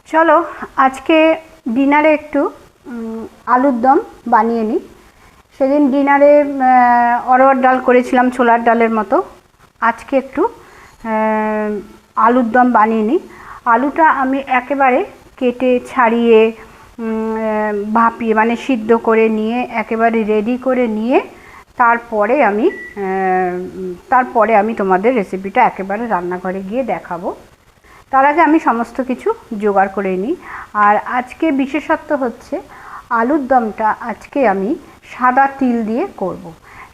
চলো আজকে ডিনারে একটু আলুর দম বানিয়ে নিই। সেদিন ডিনারে অরহর ডাল করেছিলাম, ছোলার ডালের মতো। আজকে একটু আলুর দম বানিয়ে নিই। আলুটা আমি একেবারে কেটে ছাড়িয়ে ভাপিয়ে মানে সিদ্ধ করে নিয়ে একেবারে রেডি করে নিয়ে তারপরে আমি তোমাদের রেসিপিটা একেবারে রান্নাঘরে গিয়ে দেখাবো। তার আগে আমি সমস্ত কিছু জোগাড় করে নিই। আর আজকে বিশেষত্ব হচ্ছে আলুর দমটা আজকে আমি সাদা তিল দিয়ে করব।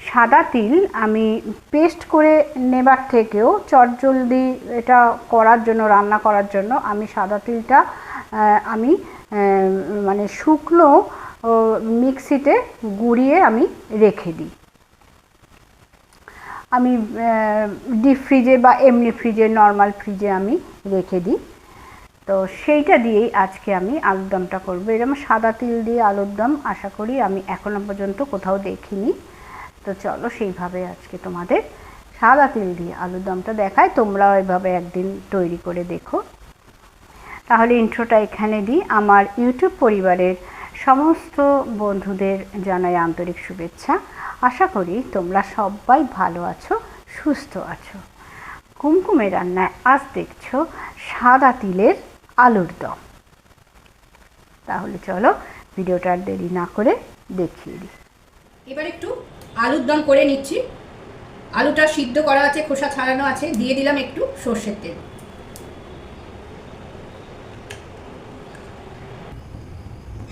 সাদা তিল আমি পেস্ট করে নেবার থেকেও চটজলদি এটা করার জন্য, রান্না করার জন্য আমি সাদা তিলটা আমি মানে শুকনো মিক্সিতে গুঁড়িয়ে আমি রেখে দিই। আমি ডিপ ফ্রিজে বা এমনি ফ্রিজে, নর্মাল ফ্রিজে আমি রেখে দিই। তো সেইটা দিয়েই আজকে আমি আলুর দমটা করবো। এরকম সাদা তিল দিয়ে আলুর দম আশা করি আমি এখনো পর্যন্ত কোথাও দেখিনি। তো চলো সেইভাবে আজকে তোমাদের সাদা তিল দিয়ে আলুর দমটা দেখায়, তোমরাও এভাবে একদিন তৈরি করে দেখো। তাহলে ইন্ট্রোটা এখানে দিই। আমার ইউটিউব পরিবারের সমস্ত বন্ধুদের জানাই আন্তরিক শুভেচ্ছা। আশা করি তোমরা সবাই ভালো আছো, সুস্থ আছো। কুমকুমের রান্নায় আজ দেখছো সাদা তিলের আলুর দম। তাহলে চলো ভিডিওটা আর দেরি না করে দেখিয়ে দিই। এবার একটু আলুর দম করে নিচ্ছি। আলুটা সিদ্ধ করা আছে, খোসা ছাড়ানো আছে। দিয়ে দিলাম একটু সর্ষের তেল।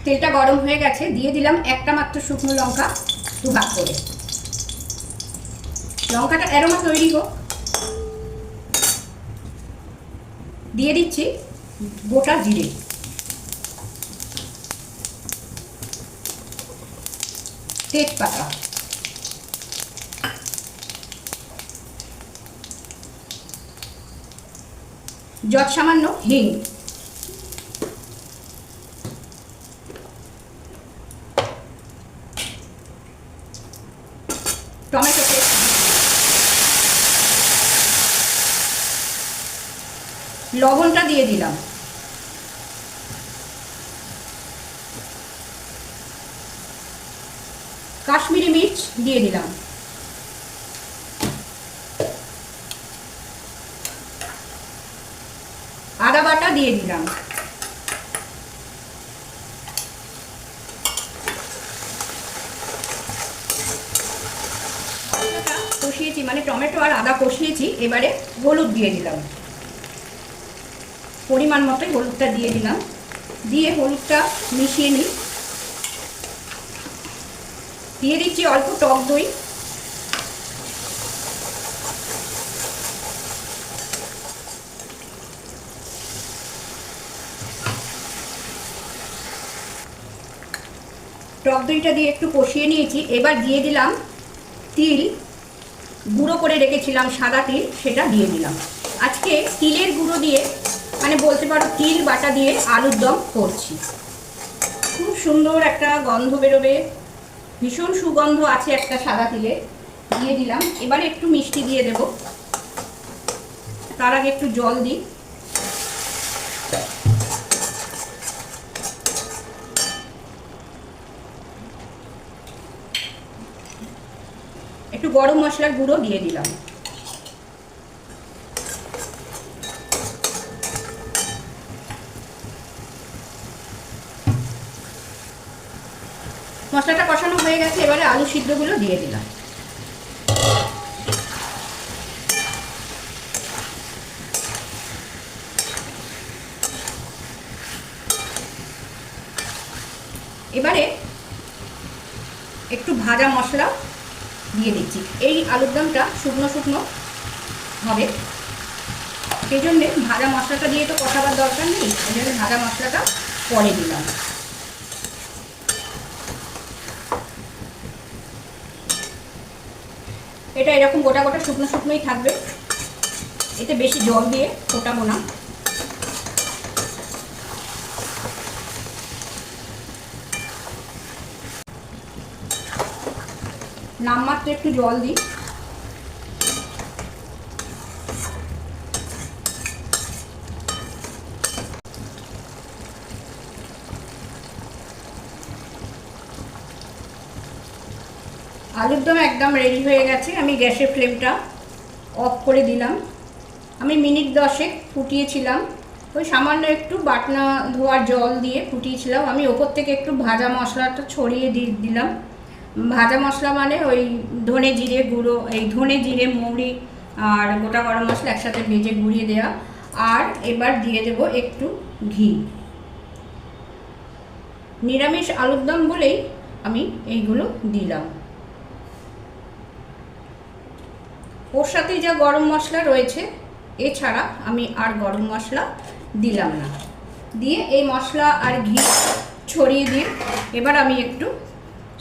তেলটা গরম হয়ে গেছে, দিয়ে দিলাম একটা মাত্র শুকনো লঙ্কা, দুভাগ করে। লঙ্কাটা অ্যারোমা তৈরি হোক। দিয়ে দিচ্ছি গোটা জিরে, তেজপাতা, যৎ সামান্য হিং, টমেটো পেস্ট, লবণটা দিয়ে দিলাম, কাশ্মীরি মির্চ দিয়ে দিলাম, আদা বাটা দিয়ে দিলাম, কষিয়েছি মানে টমেটো আর আদা কষিয়েছি। এবারে হলুদ দিয়ে দিলাম, পরিমাণ মতোই হলুদটা দিয়ে দিলাম। দিয়ে হলুদটা মিশিয়ে নিই। দিয়ে দিচ্ছি অল্প টক দই, টক দইটা দিয়ে একটু কষিয়ে নিয়েছি। এবার দিয়ে দিলাম তিল, গুঁড়ো করে রেখেছিলাম সাদা তিল, সেটা দিয়ে দিলাম। আজকে তিলের গুঁড়ো দিয়ে মানে বলতে পারো তিল বাটা দিয়ে আলুর দম করছি। খুব সুন্দর একটা গন্ধ বেরোবে, ভীষণ সুগন্ধ আছে একটা সাদা তিলে। দিয়ে দিলাম। এবারে একটু মিষ্টি দিয়ে দেব। তার আগে একটু জল দিই। একটু গরম মশলার গুঁড়ো দিয়ে দিলাম। মশলাটা কষানো হয়ে গেছে, এবারে আলু সিদ্ধগুলো দিয়ে দিলাম। এবারে একটু ভাজা মশলা দিয়ে দিচ্ছি। এই আলুর দমটা শুকনো শুকনো হবে, সেই জন্যে ভাজা মশলাটা দিয়ে তো কষাবার দরকার নেই, এই জন্য ভাজা মশলাটা পরে দিলাম। এটা এরকম গোটা গোটা শুকনো শুকনোই থাকবে, এতে বেশি জল দিয়ে ফোটাবো না। নামমাত্র একটু জল দিই। আলুর দম একদম রেডি হয়ে গেছে। আমি গ্যাসের ফ্লেমটা অফ করে দিলাম। আমি মিনিট 10 ফুটিয়েছিলাম, ওই সামান্য একটু বাটনা ধোয়ার জল দিয়ে ফুটিয়েছিলাম। আমি ওপর থেকে একটু ভাজা মশলাটা ছড়িয়ে দিলাম। ভাজা মশলা মানে ওই ধনে জিরে গুঁড়ো, এই ধনে জিরে মৌরি আর গোটা গরম মশলা একসাথে ভেজে গুঁড়িয়ে দেওয়া। আর এবার দিয়ে দেব একটু ঘি। নিরামিষ আলুর দম বলেই আমি এইগুলো দিলাম। ওর সাথে যা গরম মশলা রয়েছে, এছাড়া আমি আর গরম মশলা দিলাম না। দিয়ে এই মশলা আর ঘি ছড়িয়ে দিয়ে এবার আমি একটু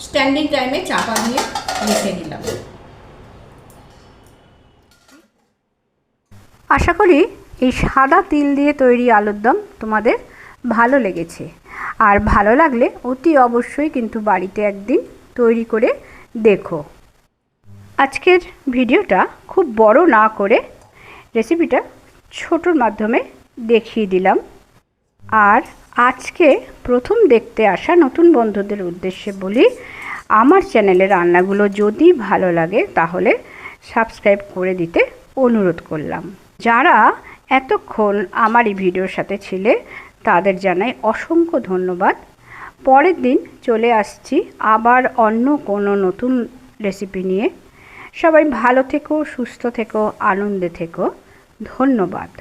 স্ট্যান্ডিং টাইমে চাপা দিয়ে রেখে দিলাম। আশা করি এই সাদা তিল দিয়ে তৈরি আলুর দম তোমাদের ভালো লেগেছে। আর ভালো লাগলে অতি অবশ্যই কিন্তু বাড়িতে একদিন তৈরি করে দেখো। আজকের ভিডিওটা খুব বড় না করে রেসিপিটা ছোটোর মাধ্যমে দেখিয়ে দিলাম। আর আজকে প্রথম দেখতে আসা নতুন বন্ধুদের উদ্দেশ্যে বলি, আমার চ্যানেলে রান্নাগুলো যদি ভালো লাগে তাহলে সাবস্ক্রাইব করে দিতে অনুরোধ করলাম। যারা এতক্ষণ আমার এই ভিডিওর সাথে ছিলে তাদের জানাই অসংখ্য ধন্যবাদ। পরের দিন চলে আসছি আবার অন্য কোনো নতুন রেসিপি নিয়ে। সবাই ভালো থেকো, সুস্থ থেকো, আনন্দে থেকো। ধন্যবাদ।